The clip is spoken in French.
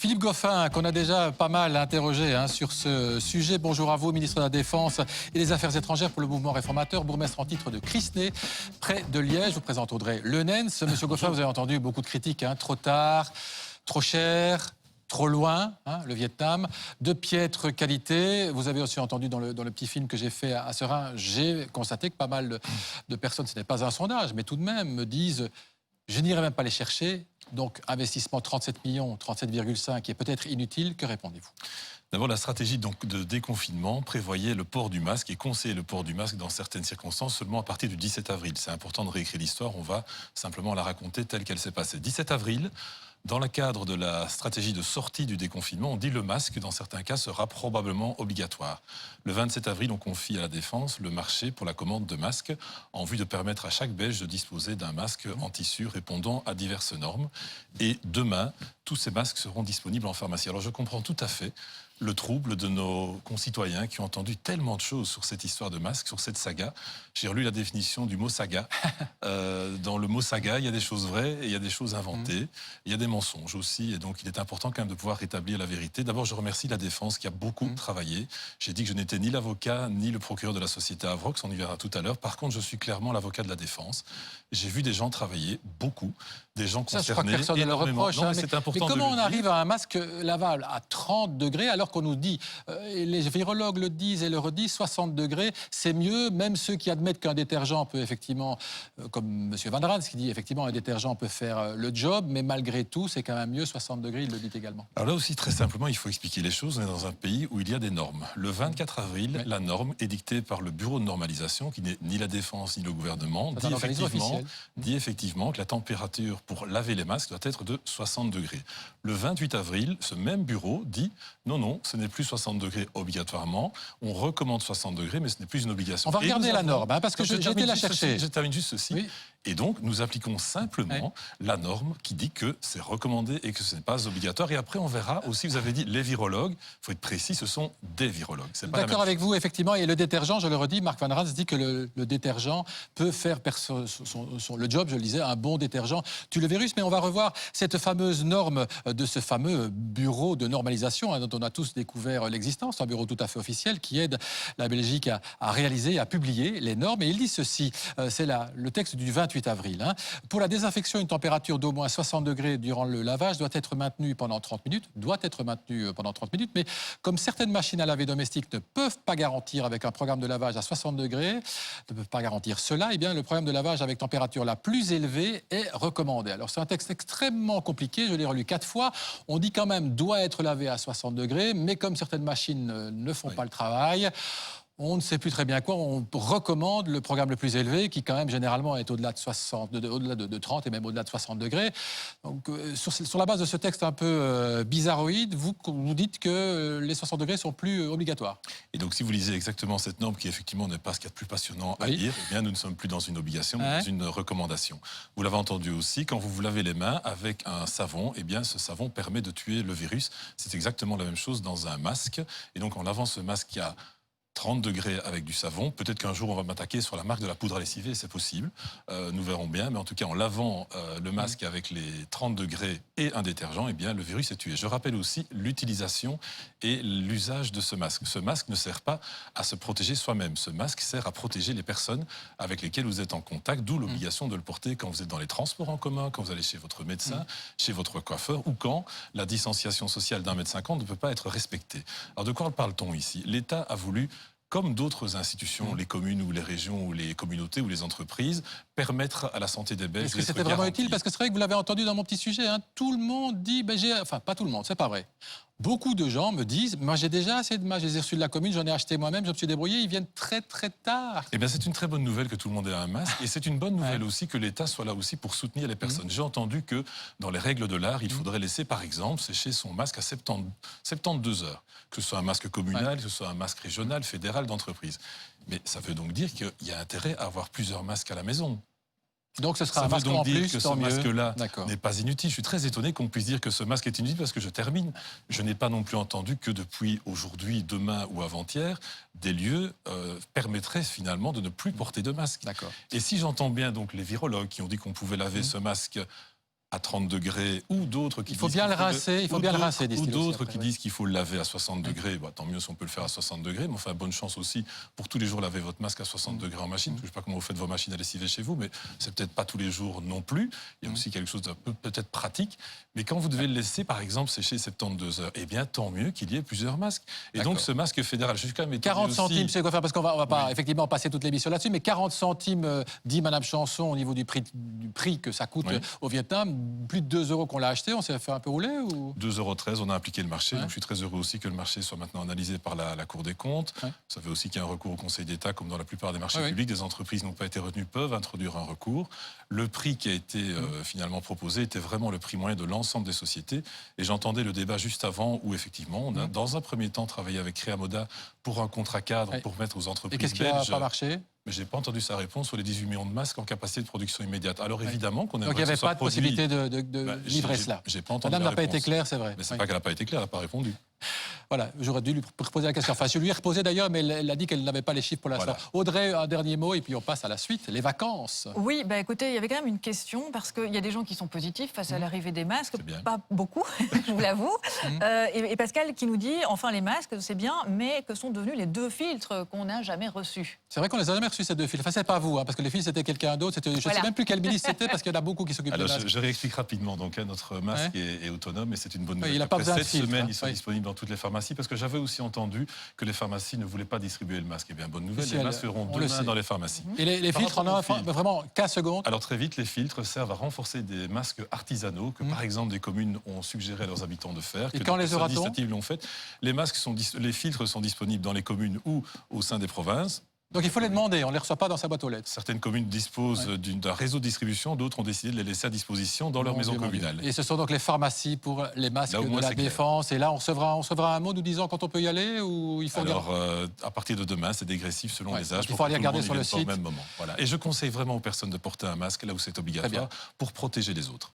Philippe Goffin, qu'on a déjà pas mal interrogé sur ce sujet. Bonjour à vous, ministre de la Défense et des Affaires étrangères pour le mouvement réformateur, bourgmestre en titre de Crisnay, près de Liège. Je vous présente Audrey Lenens. Monsieur Goffin, vous avez entendu beaucoup de critiques. Trop tard, trop cher, trop loin, le Vietnam, de piètre qualité. Vous avez aussi entendu dans le petit film que j'ai fait à Serein, j'ai constaté que pas mal de personnes, ce n'est pas un sondage, mais tout de même me disent « je n'irai même pas les chercher ». Donc, investissement 37 millions, 37,5 qui est peut-être inutile. Que répondez-vous? D'abord, la stratégie de déconfinement prévoyait le port du masque et conseillait le port du masque dans certaines circonstances seulement à partir du 17 avril. C'est important de réécrire l'histoire, on va simplement la raconter telle qu'elle s'est passée. 17 avril, dans le cadre de la stratégie de sortie du déconfinement, on dit le masque, dans certains cas, sera probablement obligatoire. Le 27 avril, on confie à la Défense le marché pour la commande de masques en vue de permettre à chaque Belge de disposer d'un masque en tissu répondant à diverses normes. Et demain, tous ces masques seront disponibles en pharmacie. Alors je comprends tout à fait le trouble de nos concitoyens qui ont entendu tellement de choses sur cette histoire de masque, sur cette saga. J'ai relu la définition du mot saga. Dans le mot saga, il y a des choses vraies et il y a des choses inventées. Il y a des mensonges aussi. Et donc, il est important quand même de pouvoir rétablir la vérité. D'abord, je remercie la Défense qui a beaucoup travaillé. J'ai dit que je n'étais ni l'avocat ni le procureur de la société Avrox. On y verra tout à l'heure. Par contre, je suis clairement l'avocat de la Défense. J'ai vu des gens travailler, beaucoup. Des gens concernés. Ça, je crois que personne ne le reproche. Non, mais c'est important mais comment de le on arrive à un masque lavable à 30 degrés alors qu'on nous dit, et les virologues le disent et le redisent, 60 degrés, c'est mieux. Même ceux qui admettent qu'un détergent peut effectivement, comme M. Van Rans qui dit effectivement un détergent peut faire le job, mais malgré tout, c'est quand même mieux 60 degrés, il le dit également. Alors là aussi, très simplement, il faut expliquer les choses. On est dans un pays où il y a des normes. Le 24 avril, la norme est dictée par le Bureau de normalisation, qui n'est ni la Défense ni le gouvernement, dit effectivement que la température pour laver les masques doit être de 60 degrés. Le 28 avril, ce même bureau dit non, non, ce n'est plus 60 degrés obligatoirement. On recommande 60 degrés, mais ce n'est plus une obligation. On va regarder la norme, parce que j'ai été la chercher. Je termine juste ceci. Oui. Et donc, nous appliquons simplement la norme qui dit que c'est recommandé et que ce n'est pas obligatoire. Et après, on verra aussi, vous avez dit les virologues. Il faut être précis, ce sont des virologues. D'accord avec vous, effectivement. Et le détergent, je le redis, Marc Van Rans dit que le détergent peut faire le job, je le disais, un bon détergent tue le virus. Mais on va revoir cette fameuse norme de ce fameux bureau de normalisation dont on a tous découvert l'existence. Un bureau tout à fait officiel qui aide la Belgique à réaliser, à publier les normes. Et il dit ceci, c'est le texte du 28 avril. Pour la désinfection, une température d'au moins 60 degrés durant le lavage doit être maintenue pendant 30 minutes. Mais comme certaines machines à laver domestiques ne peuvent pas garantir avec un programme de lavage à 60 degrés, ne peuvent pas garantir cela, eh bien le programme de lavage avec température la plus élevée est recommandé. Alors c'est un texte extrêmement compliqué, je l'ai relu 4 fois. On dit quand même doit être lavé à 60 degrés, mais comme certaines machines ne font pas le travail, on ne sait plus très bien quoi. On recommande le programme le plus élevé, qui quand même généralement est au-delà de 60, au-delà de 30 et même au-delà de 60 degrés. Donc, sur la base de ce texte un peu bizarroïde, vous dites que les 60 degrés sont plus obligatoires. Et donc, si vous lisez exactement cette norme, qui effectivement n'est pas ce qu'il y a de plus passionnant à lire, eh bien, nous ne sommes plus dans une obligation, mais dans une recommandation. Vous l'avez entendu aussi, quand vous vous lavez les mains avec un savon, eh bien, ce savon permet de tuer le virus. C'est exactement la même chose dans un masque. Et donc, en lavant ce masque qui a 30 degrés avec du savon. Peut-être qu'un jour, on va m'attaquer sur la marque de la poudre à lessiver, c'est possible. Nous verrons bien. Mais en tout cas, en lavant le masque avec les 30 degrés et un détergent, eh bien, le virus est tué. Je rappelle aussi l'utilisation et l'usage de ce masque. Ce masque ne sert pas à se protéger soi-même. Ce masque sert à protéger les personnes avec lesquelles vous êtes en contact, d'où l'obligation de le porter quand vous êtes dans les transports en commun, quand vous allez chez votre médecin, chez votre coiffeur, ou quand la distanciation sociale d'1,50 m ne peut pas être respectée. Alors, de quoi parle-t-on ici? L'État a voulu, comme d'autres institutions, les communes ou les régions ou les communautés ou les entreprises, permettre à la santé des Belges. Est-ce que c'était vraiment utile? Parce que c'est vrai que vous l'avez entendu dans mon petit sujet, tout le monde dit, enfin pas tout le monde, c'est pas vrai. Beaucoup de gens me disent, moi j'ai déjà assez de masques, je les ai reçus de la commune, j'en ai acheté moi-même, je me suis débrouillé, ils viennent très très tard. Eh bien c'est une très bonne nouvelle que tout le monde ait un masque et c'est une bonne nouvelle aussi que l'État soit là aussi pour soutenir les personnes. J'ai entendu que dans les règles de l'art, il faudrait laisser par exemple sécher son masque à 72 heures. Que ce soit un masque communal, que ce soit un masque régional, fédéral, d'entreprise. Mais ça veut donc dire qu'il y a intérêt à avoir plusieurs masques à la maison. Donc ce sera ça un masque veut donc en dire plus, que ce masque-là n'est pas inutile. Je suis très étonné qu'on puisse dire que ce masque est inutile parce que je termine. Je n'ai pas non plus entendu que depuis aujourd'hui, demain ou avant-hier, des lieux permettraient finalement de ne plus porter de masque. Et si j'entends bien donc les virologues qui ont dit qu'on pouvait laver ce masque à 30 degrés, ou d'autres qui Il faut disent bien le qu'il faut rincer, il faut bien le rincer, ou disent-ils aussi d'autres après, qui oui. disent qu'il faut le laver à 60 degrés. Bah, tant mieux si on peut le faire à 60 degrés, mais enfin, bonne chance aussi pour tous les jours laver votre masque à 60 degrés en machine. Je ne sais pas comment vous faites vos machines à lessiver chez vous, mais c'est peut-être pas tous les jours non plus. Il y a aussi quelque chose d'un peu peut-être pratique. Mais quand vous devez le laisser, par exemple, sécher 72 heures, eh bien, tant mieux qu'il y ait plusieurs masques. Et donc, ce masque fédéral, je suis quand même étonné 40 aussi. centimes, c'est quoi faire, parce qu'on va pas Oui. effectivement passer toute l'émission là-dessus, mais 40 centimes, dit Madame Chanson, au niveau du prix que ça coûte Oui. au Vietnam, plus de 2 € qu'on l'a acheté, on s'est fait un peu rouler ou 2,13 €, on a impliqué le marché. Ouais. Donc je suis très heureux aussi que le marché soit maintenant analysé par la Cour des comptes. Ouais. Ça fait aussi qu'il y a un recours au Conseil d'État, comme dans la plupart des marchés Ouais, publics. Des entreprises n'ont pas été retenues, peuvent introduire un recours. Le prix qui a été finalement proposé était vraiment le prix moyen de l'ensemble des sociétés. Et j'entendais le débat juste avant où effectivement, on a dans un premier temps travaillé avec Créamoda pour un contrat cadre Ouais. pour mettre aux Et entreprises qu'est-ce qui n'a belges. pas marché? Mais je n'ai pas entendu sa réponse sur les 18 millions de masques en capacité de production immédiate. Alors évidemment qu'on aimerait Donc il n'y que avait ce soit pas de produit. possibilité de Bah, livrer cela. J'ai pas entendu Madame la n'a pas été réponse. claire, c'est vrai. Mais c'est Oui. pas qu'elle n'a pas été claire, elle n'a pas répondu. Voilà, j'aurais dû lui reposer la question. Enfin, je lui ai reposé d'ailleurs, mais elle a dit qu'elle n'avait pas les chiffres pour l'instant. Voilà. Audrey, un dernier mot, et puis on passe à la suite, les vacances. Oui, bah écoutez, il y avait quand même une question, parce qu'il y a des gens qui sont positifs face à l'arrivée des masques, C'est bien. pas beaucoup, je vous l'avoue. Et Pascal qui nous dit, enfin les masques, c'est bien, mais que sont devenus les 2 filtres qu'on n'a jamais reçus? C'est vrai qu'on les a jamais reçus, ces 2 fils. Enfin, c'est pas vous, hein, parce que les fils, c'était quelqu'un d'autre. Je ne sais Voilà. même plus quel ministre c'était, parce qu'il y en a beaucoup qui s'occupent des Alors, masques. je réexplique rapidement. Donc, notre masque est autonome et c'est une bonne Oui, nouvelle. il n'a pas Après besoin de 7 filtre, semaines, hein. ils sont Oui. disponibles dans toutes les pharmacies parce que j'avais aussi entendu que les pharmacies ne voulaient pas distribuer le masque. Eh bien, bonne nouvelle, Si, les elle- masques seront on le demain sait. dans les pharmacies. Et les Par filtres en rapport aux un, filtres. vraiment 15 secondes. Alors très vite, les filtres servent à renforcer des masques artisanaux que par exemple des communes ont suggéré à leurs habitants de faire. Et que quand des les personnes aura-t-on initiatives l'ont fait. Les filtres sont disponibles dans les communes ou au sein des provinces. Donc il faut les demander, on ne les reçoit pas dans sa boîte aux lettres. Certaines communes disposent d'un réseau de distribution, d'autres ont décidé de les laisser à disposition dans leur Mon maison Dieu, mon Dieu. communale. Et ce sont donc les pharmacies pour les masques Là, au de moins, la c'est clair. défense. Et là, on recevra un mot nous disant quand on peut y aller ou il faut regarder. Alors, à partir de demain, c'est dégressif selon Ouais, les donc âges. il pour faut que aller tout le regarder monde y sur le vienne pas au site. même moment. Voilà. Et je conseille vraiment aux personnes de porter un masque là où c'est obligatoire bien. pour protéger les autres.